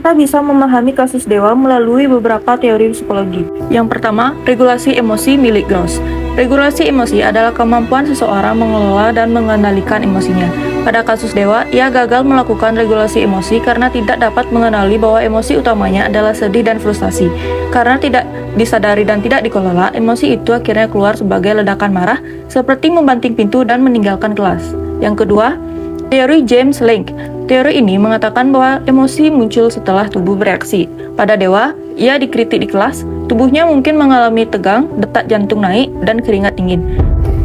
Kita bisa memahami kasus dewa melalui beberapa teori psikologi. Yang pertama, regulasi emosi milik Gauss. Regulasi emosi adalah kemampuan seseorang mengelola dan mengendalikan emosinya. Pada kasus dewa, ia gagal melakukan regulasi emosi karena tidak dapat mengenali bahwa emosi utamanya adalah sedih dan frustasi. Karena tidak disadari dan tidak dikelola, emosi itu akhirnya keluar sebagai ledakan marah, seperti membanting pintu dan meninggalkan kelas. Yang kedua, teori James Lange. Teori ini mengatakan bahwa emosi muncul setelah tubuh bereaksi. Pada dewa, ia dikritik di kelas, tubuhnya mungkin mengalami tegang, detak jantung naik, dan keringat dingin.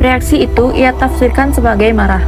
Reaksi itu ia tafsirkan sebagai marah.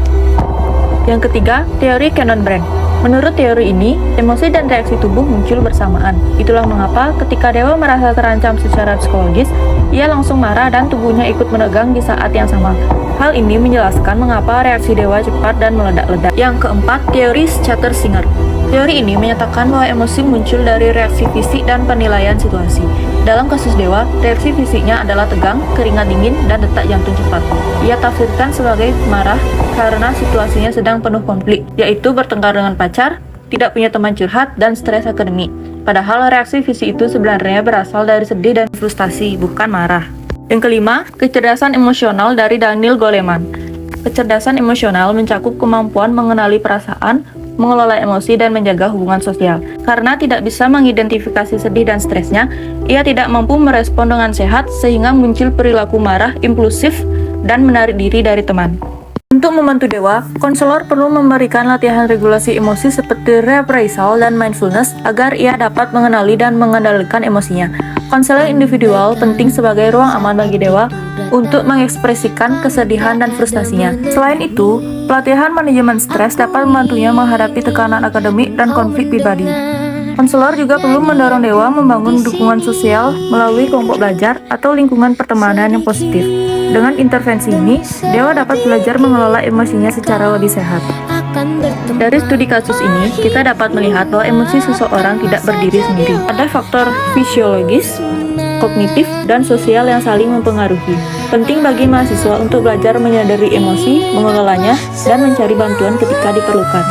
Yang ketiga, teori Cannon-Brown. Menurut teori ini, emosi dan reaksi tubuh muncul bersamaan. Itulah mengapa ketika dewa merasa terancam secara psikologis, ia langsung marah dan tubuhnya ikut menegang di saat yang sama. Hal ini menjelaskan mengapa reaksi dewa cepat dan meledak-ledak. Yang keempat, teori Schatter-Singer. Teori ini menyatakan bahwa emosi muncul dari reaksi fisik dan penilaian situasi. Dalam kasus dewa, reaksi fisiknya adalah tegang, keringat dingin, dan detak jantung cepat. Ia tafsirkan sebagai marah karena situasinya sedang penuh konflik, yaitu bertengkar dengan pacar, tidak punya teman curhat, dan stres akademik. Padahal reaksi fisik itu sebenarnya berasal dari sedih dan frustasi, bukan marah. Yang kelima, kecerdasan emosional dari Daniel Goleman. Kecerdasan emosional mencakup kemampuan mengenali perasaan, mengelola emosi, dan menjaga hubungan sosial. Karena tidak bisa mengidentifikasi sedih dan stresnya, ia tidak mampu merespon dengan sehat sehingga muncul perilaku marah, impulsif, dan menarik diri dari teman. Untuk membantu dewa, konselor perlu memberikan latihan regulasi emosi seperti reappraisal dan mindfulness agar ia dapat mengenali dan mengendalikan emosinya. Konselor individual penting sebagai ruang aman bagi dewa untuk mengekspresikan kesedihan dan frustasinya. Selain itu, pelatihan manajemen stres dapat membantunya menghadapi tekanan akademik dan konflik pribadi. Konselor juga perlu mendorong dewa membangun dukungan sosial melalui kelompok belajar atau lingkungan pertemanan yang positif. Dengan intervensi ini, dewa dapat belajar mengelola emosinya secara lebih sehat. Dari studi kasus ini, kita dapat melihat bahwa emosi seseorang tidak berdiri sendiri. Ada faktor fisiologis, kognitif, dan sosial yang saling mempengaruhi. Penting bagi mahasiswa untuk belajar menyadari emosi, mengelolanya, dan mencari bantuan ketika diperlukan.